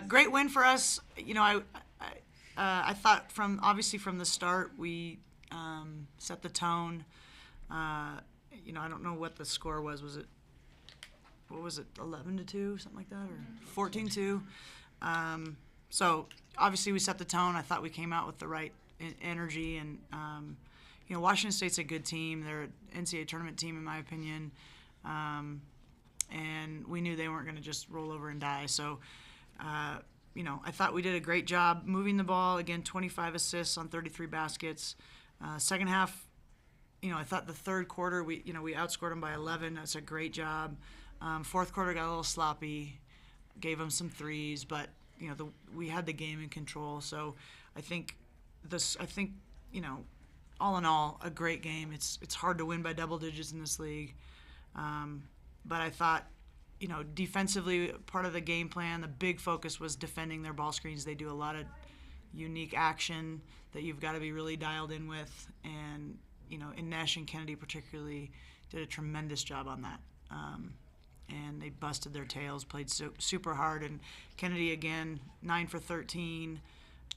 Great win for us. I thought from the start we set the tone. I don't know what the score was. What was it, 11-2, something like that, or 14-2? So obviously we set the tone. I thought we came out with the right energy, and Washington State's a good team. They're an NCAA tournament team, in my opinion, and we knew they weren't going to just roll over and die. So, I thought we did a great job moving the ball. Again, 25 assists on 33 baskets. Second half, I thought the third quarter we outscored them by 11. That's a great job. Fourth quarter got a little sloppy, gave them some threes, but we had the game in control. So I think all in all, a great game. It's hard to win by double digits in this league, but I thought defensively, part of the game plan, the big focus was defending their ball screens. They do a lot of unique action that you've got to be really dialed in with, and in Nash and Kennedy particularly did a tremendous job on that. And they busted their tails, played super hard. And Kennedy, again, 9 for 13,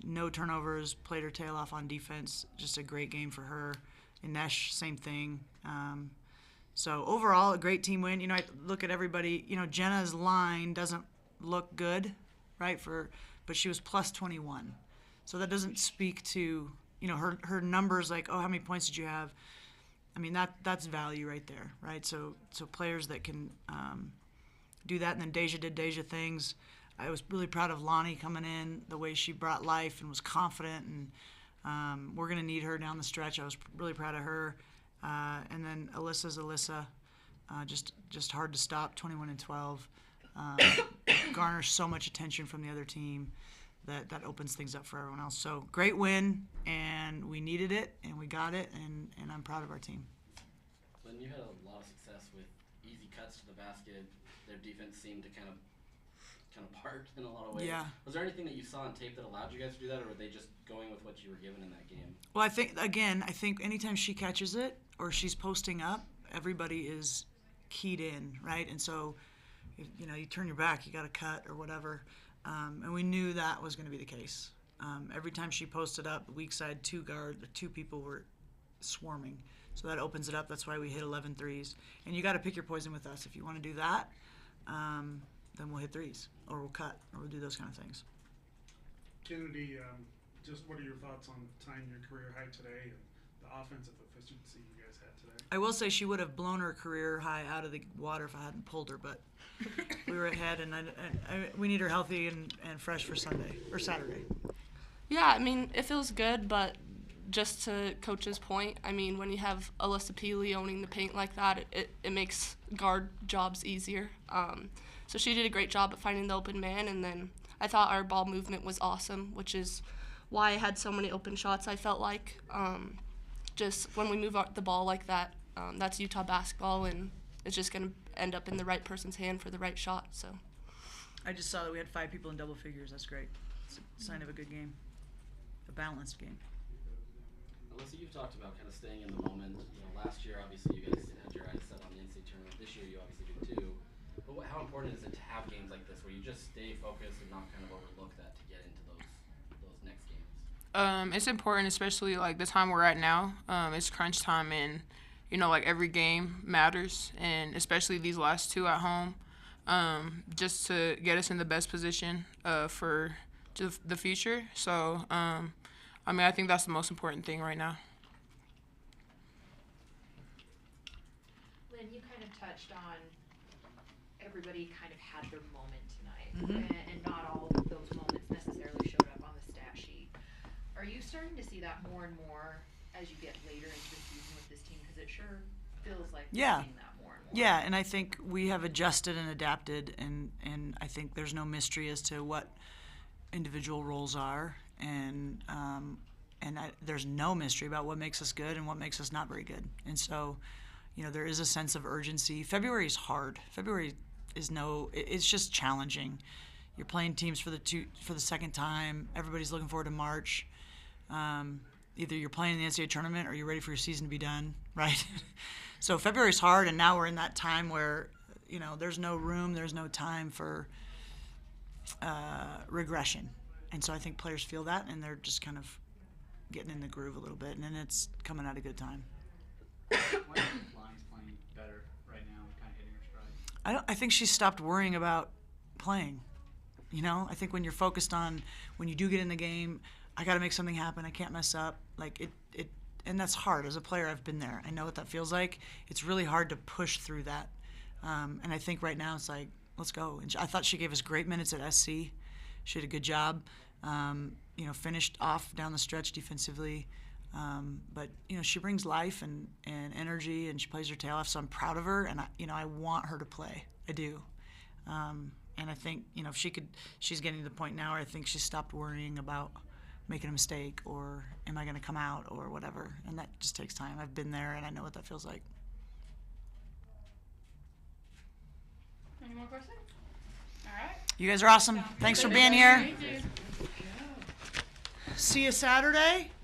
no turnovers, played her tail off on defense. Just a great game for her. And Nash, same thing. So overall, a great team win. I look at everybody. Jenna's line doesn't look good, right? But she was plus 21. So that doesn't speak to her numbers. Like, oh, how many points did you have? I mean, that's value right there, right? So players that can do that, and then Deja did Deja things. I was really proud of Lonnie coming in, the way she brought life and was confident, and we're going to need her down the stretch. I was really proud of her. And then Alyssa's Alissa, just hard to stop, 21 and 12. Garners so much attention from the other team that opens things up for everyone else. So great win, and we needed it, and we got it, and I'm proud of our team. Lynne, you had a lot of success with easy cuts to the basket. Their defense seemed to kind of part in a lot of ways. Yeah. Was there anything that you saw on tape that allowed you guys to do that, or were they just going with what you were given in that game? Well, I think anytime she catches it or she's posting up, everybody is keyed in, right? And so, you turn your back, you got to cut or whatever. And we knew that was going to be the case. Every time she posted up, the weak side, two people were swarming. So that opens it up. That's why we hit 11 threes. And you got to pick your poison with us. If you want to do that, then we'll hit threes, or we'll cut, or we'll do those kind of things. Kennedy, just what are your thoughts on tying your career high today and the offensive efficiency you guys had today? I will say she would have blown her career high out of the water if I hadn't pulled her, but we were ahead, and we need her healthy and fresh for Sunday or Saturday. Yeah, I mean, it feels good, but just to Coach's point, I mean, when you have Alissa Pili owning the paint like that, it makes guard jobs easier. So she did a great job at finding the open man, and then I thought our ball movement was awesome, which is why I had so many open shots, I felt like. Just when we move the ball like that, that's Utah basketball, and it's just going to end up in the right person's hand for the right shot. So I just saw that we had 5 people in double figures. That's great. It's a sign of a good game, a balanced game. Alissa, you've talked about kind of staying in the moment. Last year, obviously, you guys had your eyes set on the NCAA tournament. This year, you obviously do too. But how important is it to have games like this where you just stay focused and not kind of overlook that to get into those next games? It's important, especially like the time we're at now. It's crunch time, and every game matters, and especially these last 2 at home, just to get us in the best position for the future. So, I think that's the most important thing right now. Lynne, you kind of touched on everybody kind of had their moment tonight, Mm-hmm. and not all of those moments necessarily showed up on the stat sheet. Are you starting to see that more and more as you get later into the season with this team? Because it sure feels like we're seeing that more and more. Yeah, and I think we have adjusted and adapted, and I think there's no mystery as to what individual roles are, and there's no mystery about what makes us good and what makes us not very good. And so, there is a sense of urgency. February is hard. It's just challenging. You're playing teams for the second time. Everybody's looking forward to March. Either you're playing in the NCAA tournament or you're ready for your season to be done, right? So February's hard, and now we're in that time where, there's no room, there's no time for regression. And so I think players feel that, and they're just kind of getting in the groove a little bit, and then it's coming at a good time. Why do you think Lyon's playing better right now, kind of hitting her stride? I think she's stopped worrying about playing. You know, I think when you're focused on, when you do get in the game, I got to make something happen. I can't mess up. Like it, and that's hard. As a player, I've been there. I know what that feels like. It's really hard to push through that. And I think right now it's like, let's go. And I thought she gave us great minutes at SC. She did a good job. You know, finished off down the stretch defensively. But, you know, she brings life and energy, and she plays her tail off, so I'm proud of her, and, I want her to play. I do. And I think, you know, if she's getting to the point now where I think she's stopped worrying about making a mistake or am I going to come out or whatever, and that just takes time. I've been there, and I know what that feels like. Any more questions? All right. You guys are awesome. Thanks for being here. Thank you. See you Saturday.